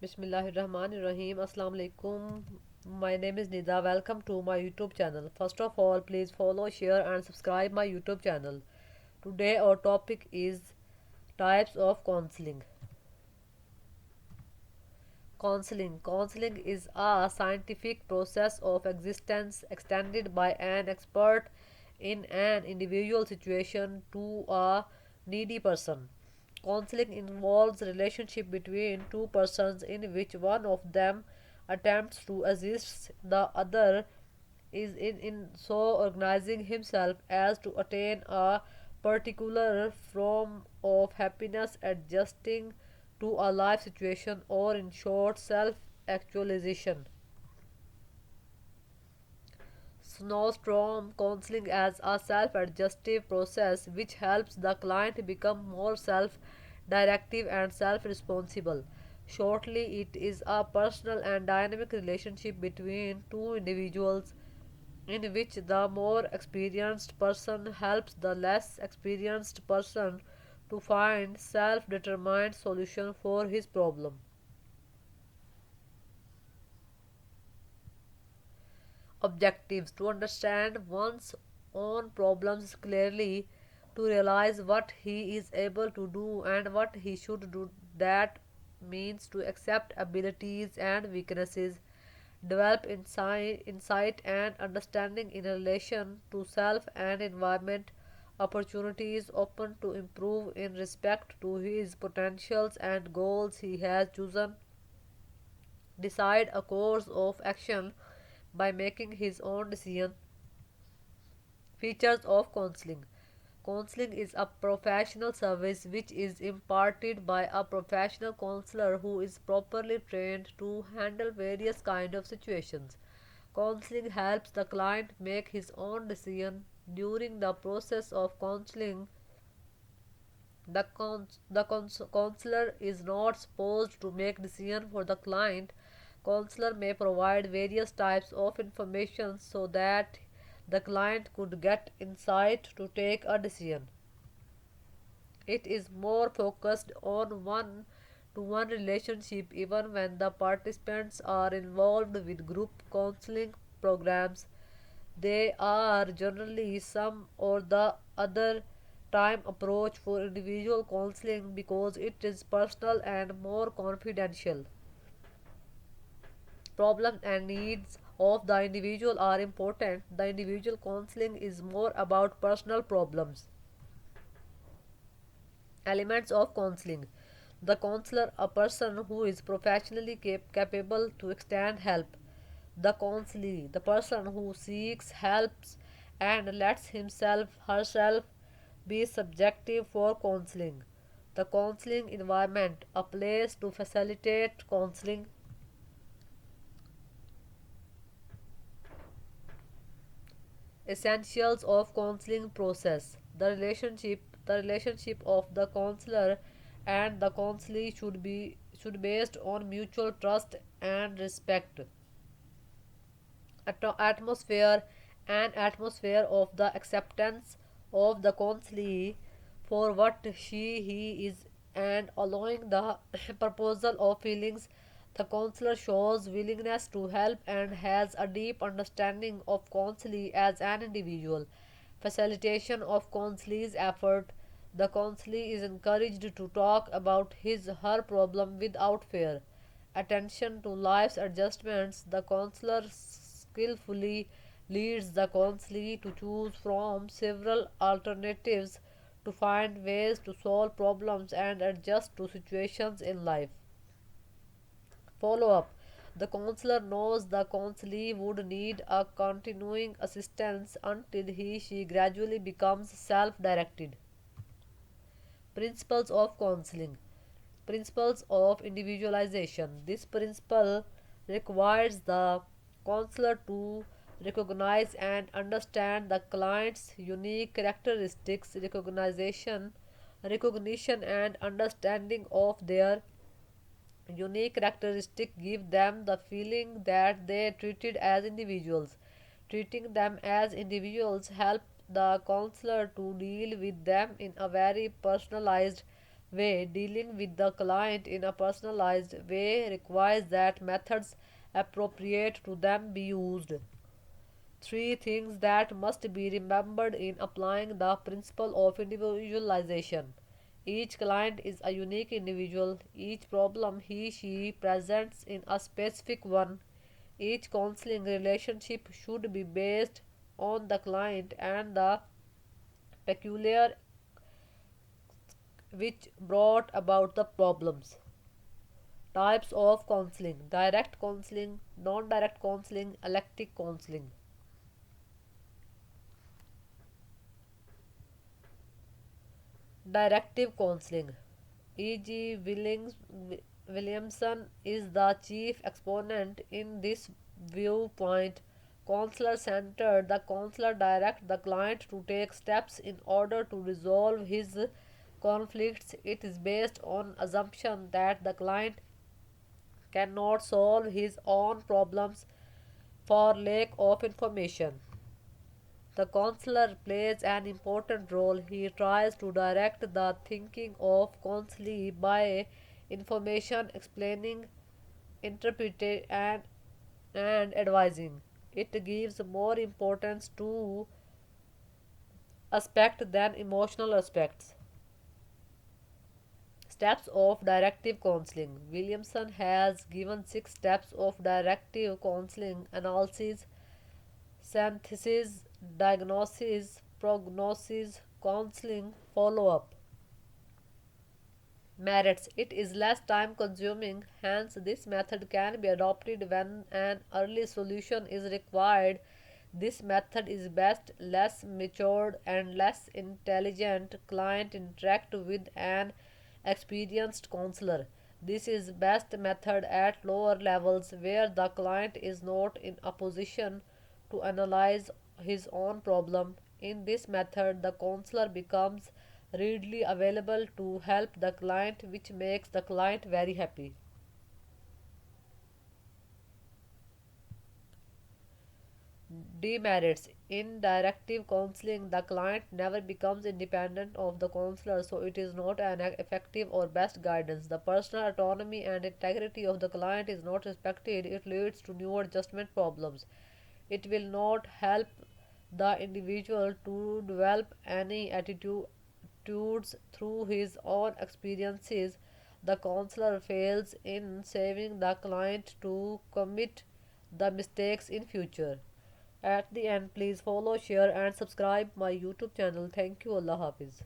Bismillahirrahmanirrahim. Assalamu alaikum. My name is Nida. Welcome to my YouTube channel. First of all, please follow, share, and subscribe my YouTube channel. Today, our topic is types of counseling. Counseling is a scientific process of existence extended by an expert in an individual situation to a needy person. Counseling involves relationship between two persons in which one of them attempts to assist the other in so organizing himself as to attain a particular form of happiness, adjusting to a life situation, or in short, self actualization. Snowstorm counseling as a self adjustive process which helps the client become more self directive and self responsible. Shortly, it is a personal and dynamic relationship between two individuals in which the more experienced person helps the less experienced person to find self determined solution for his problem. Objectives: to understand one's own problems clearly, to realize what he is able to do and what he should do. That means to accept abilities and weaknesses, develop insight and understanding in relation to self and environment, opportunities open to improve in respect to his potentials and goals he has chosen, decide a course of action by making his own decision. Features of counseling: counseling is a professional service which is imparted by a professional counselor who is properly trained to handle various kinds of situations. Counseling helps the client make his own decision. During the process of counseling, the counselor is not supposed to make decision for the client. Counselor may provide various types of information so that the client could get insight to take a decision. It is more focused on one to one relationship even when the participants are involved with group counseling programs. They are generally some or the other time approach for individual counseling because it is personal and more confidential. Problems and needs of the individual are important. The individual counseling is more about personal problems. Elements of counseling: the counselor, a person who is professionally capable to extend help. The counselee, the person who seeks helps and lets himself herself be subjective for counseling. The counseling environment, a place to facilitate counseling. Essentials of counseling process: the relationship of the counselor and the counselee should based on mutual trust and respect. Atmosphere: an atmosphere of the acceptance of the counselee for what he is and allowing the proposal of feelings. The counselor shows willingness to help and has a deep understanding of counselee as an individual. Facilitation of counselee's effort: the counselee is encouraged to talk about his her problem without fear. Attention to life's adjustments: the counselor skillfully leads the counselee to choose from several alternatives to find ways to solve problems and adjust to situations in life. Follow up: the counselor knows the counselee would need a continuing assistance until she gradually becomes self directed. Principles of counseling: principles of individualization. This principle requires the counselor to recognize and understand the client's unique characteristics. Recognition and understanding of their unique characteristics give them the feeling that they are treated as individuals. Treating them as individuals help the counselor to deal with them in a very personalized way. Dealing with the client in a personalized way requires that methods appropriate to them be used. Three things that must be remembered in applying the principle of individualization. Each client is a unique individual. Each problem he she presents in a specific one. Each counseling relationship should be based on the client and the peculiar which brought about the problems. Types of counseling: direct counseling, non direct counseling, elective counseling. Directive counseling. E.G. Williamson is the chief exponent in this viewpoint. Counselor centered, the counselor directs the client to take steps in order to resolve his conflicts. It is based on assumption that the client cannot solve his own problems for lack of information. The counselor plays an important role. He tries to direct the thinking of counselee by information, explaining, interpreting, and advising. It gives more importance to aspect than emotional aspects. Steps of directive counseling. Williamson has given 6 steps of directive counseling: analysis, synthesis, diagnosis, prognosis, counseling, follow up. Merits: it is less time consuming, hence, this method can be adopted when an early solution is required. This method is best less matured and less intelligent client interact with an experienced counselor. This is best method at lower levels where the client is not in a position to analyze his own problem. In this method, the counselor becomes readily available to help the client, which makes the client very happy. Demerits: in directive counseling, the client never becomes independent of the counselor, so it is not an effective or best guidance. The personal autonomy and integrity of the client is not respected. It leads to new adjustment problems. It will not help the individual to develop any attitudes through his own experiences. The counselor fails in saving the client to commit the mistakes in future. At the end, please follow, share, and subscribe my YouTube channel. Thank you. Allah Hafiz.